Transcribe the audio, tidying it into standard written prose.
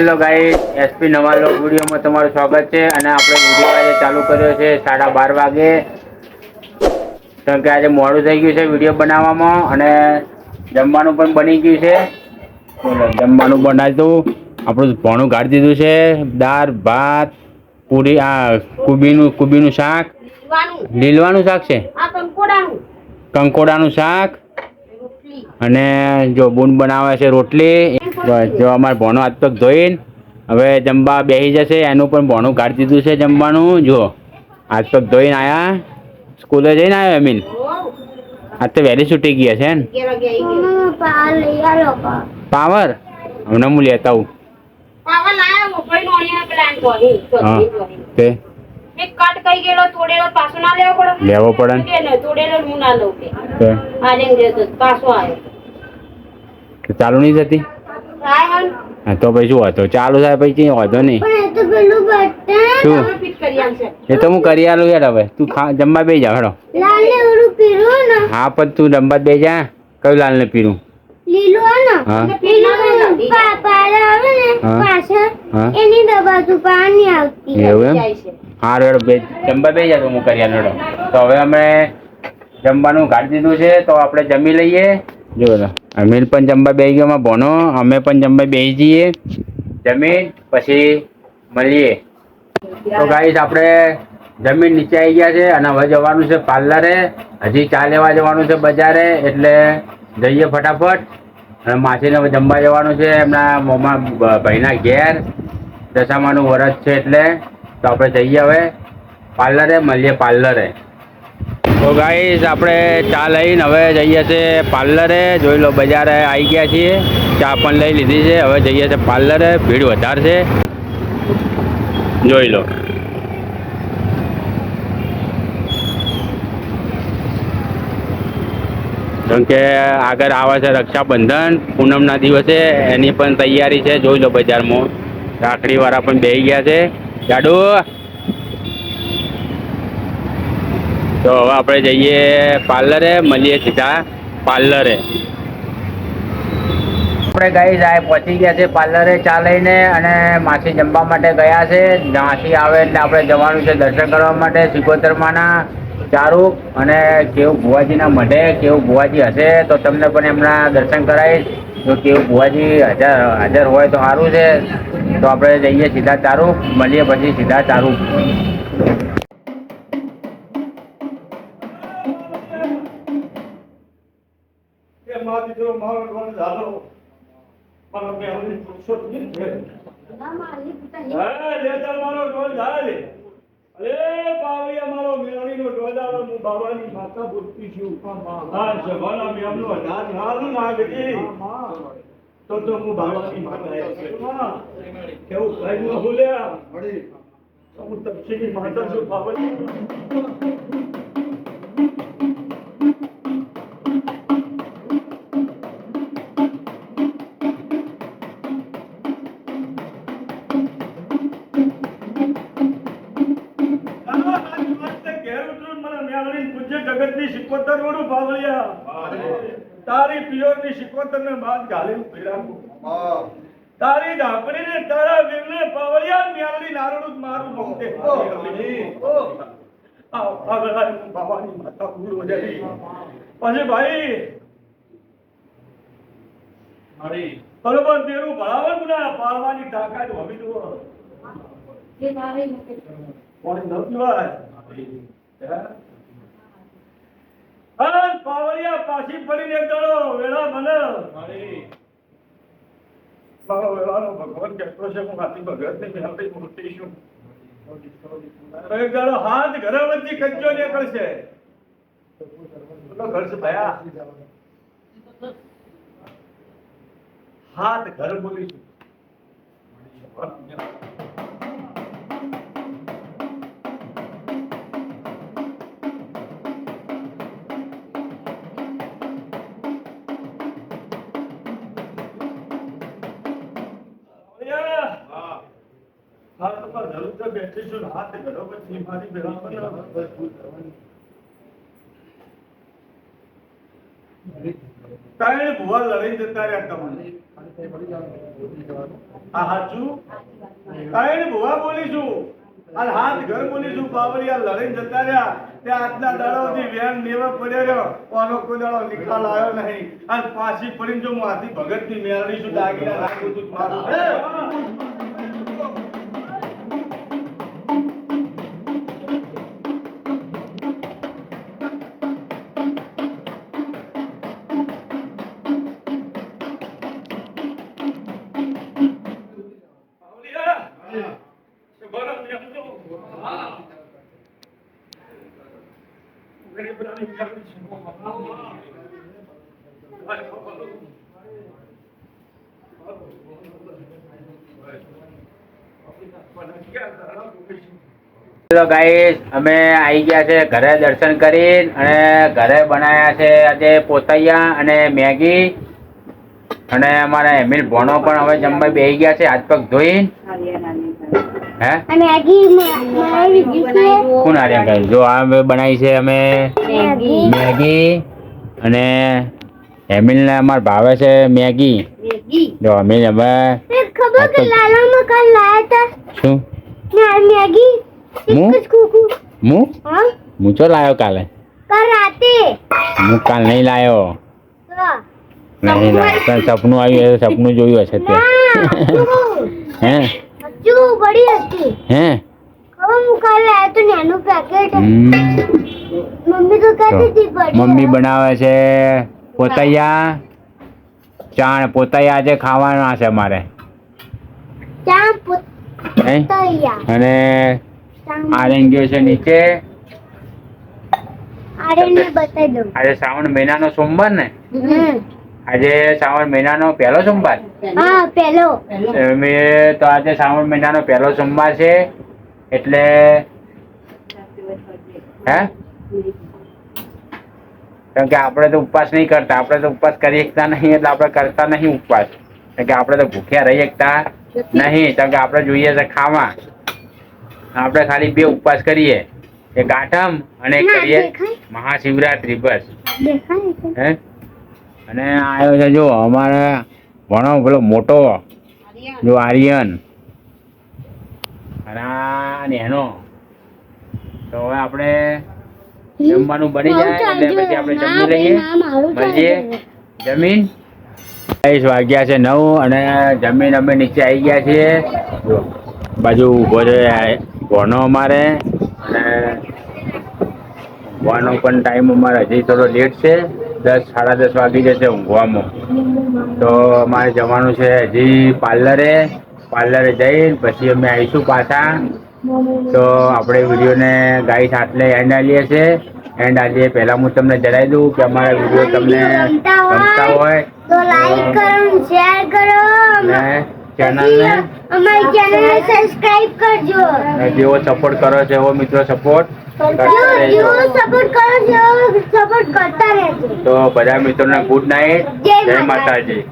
Hello guys, SP નવા લોક વિડીયોમાં તમારું સ્વાગત છે. અને આપણે વિડીયો આજે ચાલુ કર્યો છે 12:30 વાગે, કારણ કે આજે મોડું થઈ ગયું છે વિડીયો બનાવવામાં. અને જમવાનું પણ બની ગયું છે. જમવાનું બનાવ્યું, આપણું ભોણું ગાળી દીધું છે. દાળ ભાત પૂરી, કુબીનું શાક, લીલવાનું શાક છે, કંકોડાનું શાક, અને જો બૂન બનાવે છે રોટલી. જો અમારે ભોણો હાથ પગ ધોઈને હવે જમવા બેસી જશે. એનું પણ ભોણું કાઢી દીધું છે જમવાનું. જુઓ, હાથ પગ ધોઈને આવ્યા, સ્કૂલે જઈને આવ્યો અમીન. આજ તો વહેલી છૂટી ગયા છે ને પાવર. હમણાં હું લેતા આવું. લેવો પડે ચાલુ નહીં થતી. તો પછી શું હતો? ચાલુ થાય પછી વાંધો નહીં. શું એ તો હું કરી આલું યાર. હવે તું જમવા બેસી જા. હેડો. હા, પણ તું જમવા બેસી જા. કયું લાલ ને પીરું? હા, એવું એમ? હા રેડો, જમવા બેસી જા. તો હું કરી આલું. તો હવે અમે જમવાનું કાઢી દીધું છે, તો આપણે જમી લઈએ. જો અમીર પણ જમવા બેસી ગયો ભોનો. અમે પણ જમવા બેસી જઈએ. જમીન પછી મળીએ. તો ગાઈસ, આપણે જમીન નીચે આવી ગયા છે અને હવે જવાનું છે પાર્લરે. હજી ચા લેવા જવાનું છે બજારે, એટલે જઈએ ફટાફટ. અને માસીને જમવા જવાનું છે એમના મોમાં ભાઈના ઘેર. દશામાનું વરસ છે એટલે. તો આપણે જઈએ હવે પાર્લરે. મળીએ પાર્લરે. તો ગાઈસ, આપણે ચા લઈને હવે જઈએ છીએ પાર્લરે. જોઈ લો, બજારે આવી ગયા છીએ. ચા પણ લઈ લીધી છે. હવે જઈએ છીએ પાર્લરે. ભીડ વધારે છે, જોઈ લો. કેમ કે આગળ આવે છે રક્ષાબંધન, પૂનમના દિવસે. એની પણ તૈયારી છે. જોઈ લો બજારમાં રાખડીવાળા પણ બેસી ગયા છે. જાડુ, તો હવે આપણે જઈએ પાર્લરે. મળીએ સીધા પાર્લરે. આપણે ગાઈસ આ પહોંચી ગયા છે પાર્લરે ચા લઈને. અને માસી જમવા માટે ગયા છે. માસી આવે એટલે આપણે જવાનું છે દર્શન કરવા માટે સિકોતરમાના ચારું. અને કેવું ભુવાજીના મઢે કેવું ભુવાજી હશે તો તમને પણ એમના દર્શન કરાવીશ. તો કેવું ભુવાજી હાજર હોય તો સારું છે. તો આપણે જઈએ સીધા ચારું. મળીએ પછી સીધા ચારું. બાબાની માતા બોલતી છું. હા, જવાના મેમનો હાથ હારું ના ગઈ તો હું બાબાની માતા કેવું કઈ ન બોલ્યા. હું તપસીની માતા છું બાબાની. જગતની શિકોતર વડું બાવળિયા તારી પિયોરની શિકોતર ને બાદ ગાલી પીડાવું. તારી ધાપડી ને તારા વીરને પાવળિયા મ્યાલની નારણું મારું ભક્તે. બાવાની માતા ભૂલ વજાવી પછી ભાઈ બરોબર તેરું ભણાવન ના પાડવાની તાકાત હોવી જોઈએ. કોણ ન પીવાય પાવળિયા પાછી પડીને એક દડો વેળા મને મારો વેળાનો ભગવાન કહેતો છે હું હાથી ભગત ની મેળવી મૂર્તિ છું. એક દડો હાથ ઘરે વચ્ચે કચ્ચો નીકળશે. ઘર છે ભયા હાથ ઘર બોલીશું. બેઠી છું હાથ ઘરો પછી મારી ત્રણ ભુવા લડાઈ જતા રહ્યા તમને. આ હાચું કાંઈ ને ભુવા બોલીશું અને હાથ ઘર બોલીશું બાવરિયા લડીને જતા રહ્યા ત્યાં આજના દાડાઓથી વેણ નેવા પડ્યો રહ્યો કોનો કોઈ દાડો નિકાલ આવ્યો નહીં અને પાછી પડીને જો હું હાથી ભગતની મેળવીશું દાગીના રાખું તું મારું તો ગાઈસ અમે આવી ગયા છે ઘરે દર્શન કરીને અને ઘરે બનાવ્યા છે આજે પોતૈયા અને મેગી અને અમારા એમિલ ભણો પણ હવે જમવા બેસી ગયા છે હાથ પગ ધોઈને હે કોણ આર્યા ગાઈસ જો આ બનાવી છે અમે મેગી અને એમિલ ને અમાર ભાવે છે મેગી જો અમિલ હવે ખબર કે લાલામાં કાલ લાયા હતા શું મેગી હું ચો લાયો કાલે હું કાલ નહીં લાયો નહીં લાયો તને સપનું આવ્યું હશે સપનું જોયું હશે તે હે હે મમ્મી બનાવે છે પોતૈયા ચાણ પોતૈયા આજે ખાવાના છે મારે અને આર્યન ગયો છે નીચે આજે શ્રાવણ મહિનાનો સોમવાર ને આજે શ્રાવણ મહિનાનો પહેલો સોમવાર તો આજે શ્રાવણ મહિનાનો પહેલો સોમવાર છે એટલે હે કેમ કે આપણે તો ઉપવાસ નહીં કરતા આપણે તો ઉપવાસ કરી શકતા નહીં એટલે આપણે કરતા નહીં ઉપવાસ કેમ કે આપણે તો ભૂખ્યા રહી શકતા નહીં કેમ કે આપણે જોઈએ છે ખાવા આપણે ખાલી બે ઉપવાસ કરીએ એક આઠમ અને એક કરીએ મહાશિવરાત્રી બસ હે અને આવ્યો છે જો અમારે ભણો પેલો મોટો જો આર્યન અને એનો તો હવે આપણે જમવાનું બની જાય એટલે પછી આપણે જમી લઈએ મળીએ જમીન 22 વાગ્યા છે 9 અને જમીન અમે નીચે આવી ગયા છીએ જો બાજુ ઉભો છે ભણો અમારે અને ઊંઘવાનો પણ ટાઈમ અમારે હજી થોડો લેટ છે 10 સાડા 10 વાગી જશે ઊંઘવામાં તો અમારે જવાનું છે હજી પાર્લરે જઈને પછી અમે આવીશું પાછા તો આપણે વિડીયોને ગાઈસ આટલે એન્ડ આલીએ છે એન્ડ આજે પહેલાં હું તમને જણાવી દઉં કે અમારા વિડીયો તમને ગમતા હોય તો લાઈક કરો શેર કરો અને ચેનલને અમારી ચેનલને સબસ્ક્રાઇબ કરજો જેવો સપોર્ટ કરો છો એવો મિત્રો સપોર્ટ સપોર્ટ કરતા રહેજો તો બધા મિત્રોને ગુડ નાઇટ જય માતાજી.